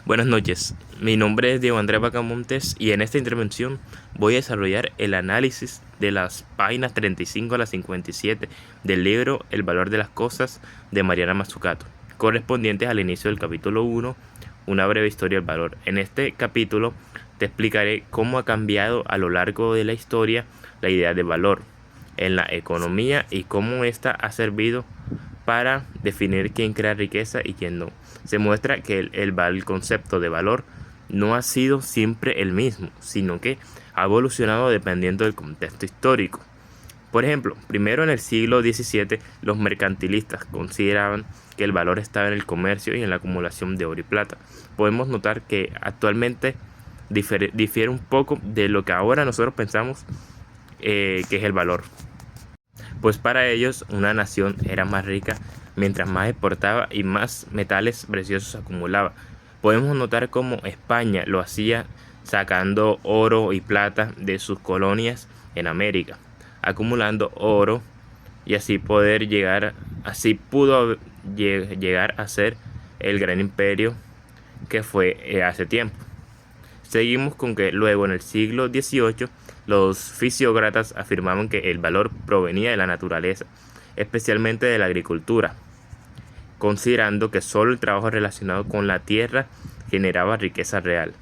Buenas noches, mi nombre es Diego Andrés Bacamontes y en esta intervención voy a desarrollar el análisis de las páginas 35 a las 57 del libro El valor de las cosas de Mariana Mazzucato, correspondientes al inicio del capítulo 1, una breve historia del valor. En este capítulo te explicaré cómo ha cambiado a lo largo de la historia la idea de valor en la economía y cómo ésta ha servido para definir quién crea riqueza y quién no. Se muestra que el concepto de valor no ha sido siempre el mismo, sino que ha evolucionado dependiendo del contexto histórico. Por ejemplo, primero en el siglo XVII, los mercantilistas consideraban que el valor estaba en el comercio y en la acumulación de oro y plata. Podemos notar que actualmente difiere un poco de lo que ahora nosotros pensamos que es el valor. Pues para ellos una nación era más rica mientras más exportaba y más metales preciosos acumulaba. Podemos notar cómo España lo hacía sacando oro y plata de sus colonias en América, acumulando oro y así pudo llegar a ser el gran imperio que fue hace tiempo. Seguimos con que luego en el siglo XVIII los fisiócratas afirmaban que el valor provenía de la naturaleza, especialmente de la agricultura, considerando que solo el trabajo relacionado con la tierra generaba riqueza real.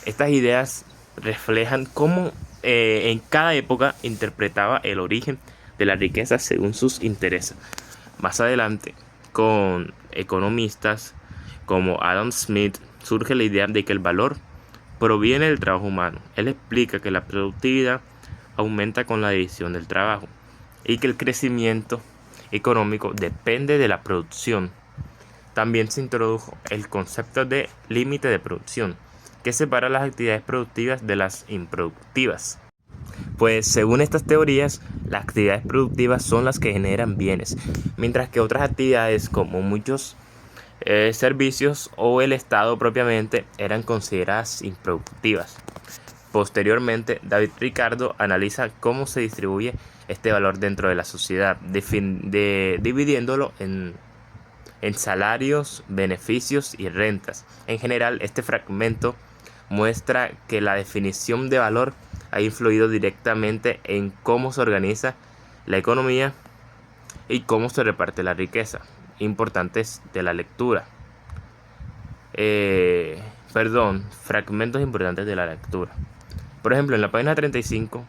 Estas ideas reflejan cómo en cada época interpretaba el origen de la riqueza según sus intereses. Más adelante, con economistas como Adam Smith, surge la idea de que el valor proviene del trabajo humano. Él explica que la productividad aumenta con la división del trabajo y que el crecimiento económico depende de la producción. También se introdujo el concepto de límite de producción, que separa las actividades productivas de las improductivas. Pues según estas teorías, las actividades productivas son las que generan bienes, mientras que otras actividades como muchos servicios o el Estado propiamente eran consideradas improductivas. Posteriormente, David Ricardo analiza cómo se distribuye este valor dentro de la sociedad, dividiéndolo en salarios, beneficios y rentas. En general, este fragmento muestra que la definición de valor ha influido directamente en cómo se organiza la economía y cómo se reparte la riqueza. Importantes de la lectura. Fragmentos importantes de la lectura. Por ejemplo, en la página 35,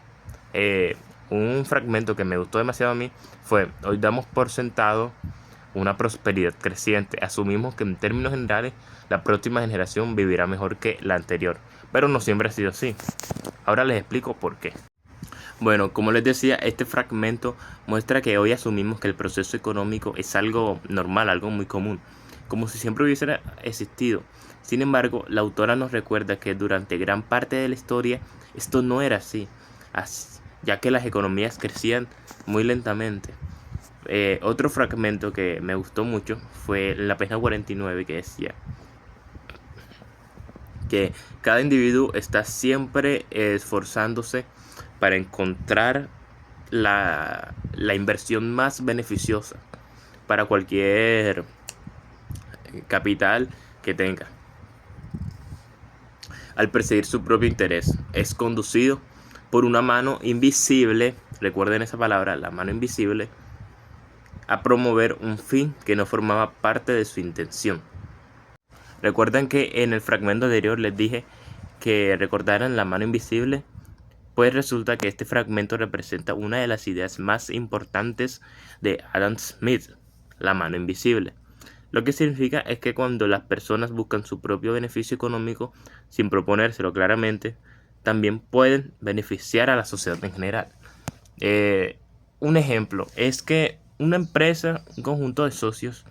un fragmento que me gustó demasiado a mí fue: hoy damos por sentado una prosperidad creciente. Asumimos que en términos generales la próxima generación vivirá mejor que la anterior, pero no siempre ha sido así. Ahora les explico por qué. Bueno, como les decía, este fragmento muestra que hoy asumimos que el proceso económico es algo normal, algo muy común, como si siempre hubiese existido. Sin embargo, la autora nos recuerda que durante gran parte de la historia esto no era así, ya que las economías crecían muy lentamente. Otro fragmento que me gustó mucho fue en la página 49, que decía que cada individuo está siempre esforzándose para encontrar la inversión más beneficiosa para cualquier capital que tenga. Al perseguir su propio interés, es conducido por una mano invisible, recuerden esa palabra, la mano invisible, a promover un fin que no formaba parte de su intención. Recuerdan que en el fragmento anterior les dije que recordaran la mano invisible. Pues resulta que este fragmento representa una de las ideas más importantes de Adam Smith, la mano invisible. Lo que significa es que cuando las personas buscan su propio beneficio económico sin proponérselo claramente, también pueden beneficiar a la sociedad en general. Un ejemplo es que una empresa, un conjunto de socios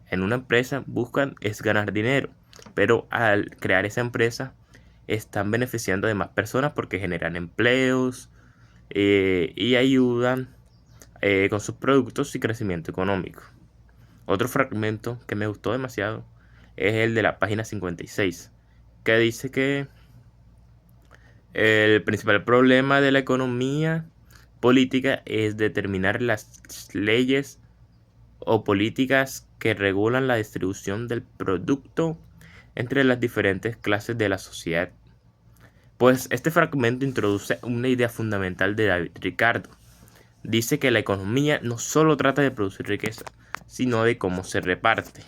en una empresa buscan es ganar dinero, pero al crear esa empresa están beneficiando de más personas porque generan empleos y ayudan con sus productos y crecimiento económico. Otro fragmento que me gustó demasiado es el de la página 56, que dice que el principal problema de la economía política es determinar las leyes o políticas que regulan la distribución del producto entre las diferentes clases de la sociedad. Pues este fragmento introduce una idea fundamental de David Ricardo. Dice que la economía no solo trata de producir riqueza, sino de cómo se reparte.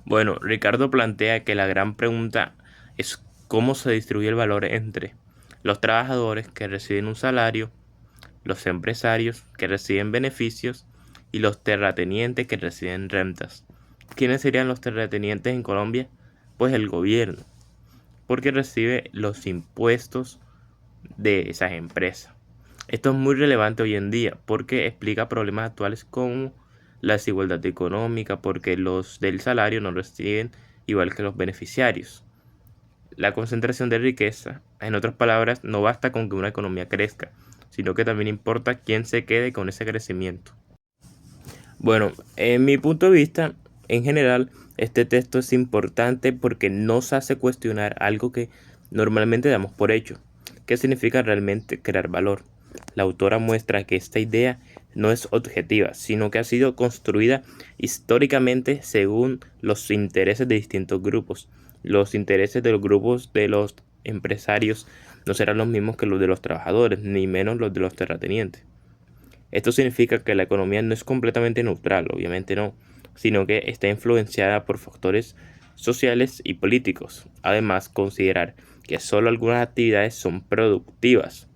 Bueno, Ricardo plantea que la gran pregunta es cómo se distribuye el valor entre los trabajadores que reciben un salario, los empresarios que reciben beneficios y los terratenientes que reciben rentas. ¿Quiénes serían los terratenientes en Colombia? Pues el gobierno, porque recibe los impuestos de esas empresas. Esto es muy relevante hoy en día porque explica problemas actuales como la desigualdad económica, porque los del salario no reciben igual que los beneficiarios. La concentración de riqueza, en otras palabras, no basta con que una economía crezca, sino que también importa quién se quede con ese crecimiento. Bueno, en mi punto de vista, en general, este texto es importante porque nos hace cuestionar algo que normalmente damos por hecho. ¿Qué significa realmente crear valor? La autora muestra que esta idea no es objetiva, sino que ha sido construida históricamente según los intereses de distintos grupos. Los intereses de los grupos de los empresarios no serán los mismos que los de los trabajadores, ni menos los de los terratenientes. Esto significa que la economía no es completamente neutral, obviamente no, sino que está influenciada por factores sociales y políticos. Además, considerar que solo algunas actividades son productivas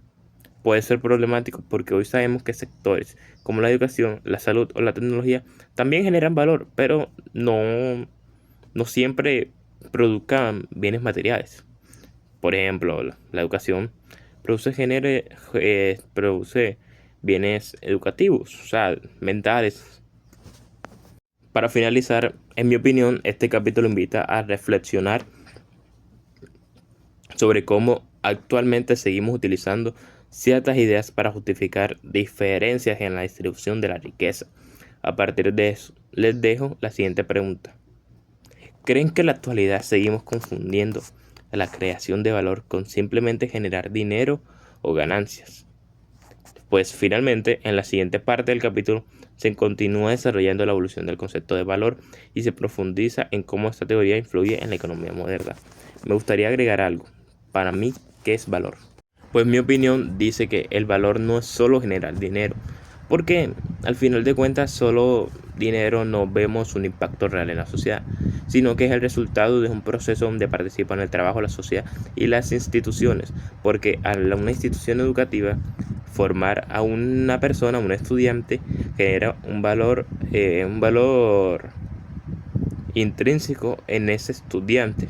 puede ser problemático porque hoy sabemos que sectores como la educación, la salud o la tecnología también generan valor, pero no siempre produzcan bienes materiales. Por ejemplo, la educación produce bienes educativos, o sea, mentales. Para finalizar, en mi opinión, este capítulo invita a reflexionar sobre cómo actualmente seguimos utilizando ciertas ideas para justificar diferencias en la distribución de la riqueza. A partir de eso, les dejo la siguiente pregunta. ¿Creen que en la actualidad seguimos confundiendo la creación de valor con simplemente generar dinero o ganancias? Pues finalmente, en la siguiente parte del capítulo, se continúa desarrollando la evolución del concepto de valor y se profundiza en cómo esta teoría influye en la economía moderna. Me gustaría agregar algo. Para mí, ¿qué es valor? Pues mi opinión dice que el valor no es solo generar dinero, porque al final de cuentas solo dinero no vemos un impacto real en la sociedad, sino que es el resultado de un proceso donde participan el trabajo, la sociedad y las instituciones, porque a una institución educativa formar a una persona, un estudiante, genera un valor intrínseco en ese estudiante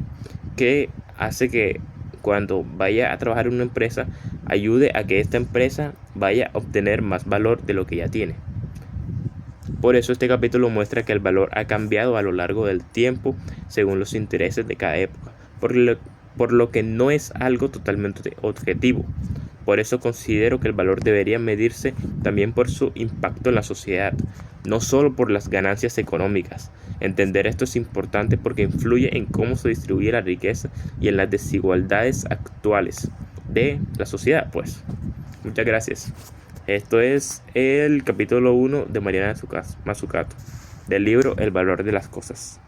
que hace que cuando vaya a trabajar en una empresa ayude a que esta empresa vaya a obtener más valor de lo que ya tiene. Por eso este capítulo muestra que el valor ha cambiado a lo largo del tiempo según los intereses de cada época, por lo que no es algo totalmente objetivo. Por eso considero que el valor debería medirse también por su impacto en la sociedad, no solo por las ganancias económicas. Entender esto es importante porque influye en cómo se distribuye la riqueza y en las desigualdades actuales de la sociedad, pues. Muchas gracias. Esto es el capítulo 1 de Mariana Mazzucato, del libro El valor de las cosas.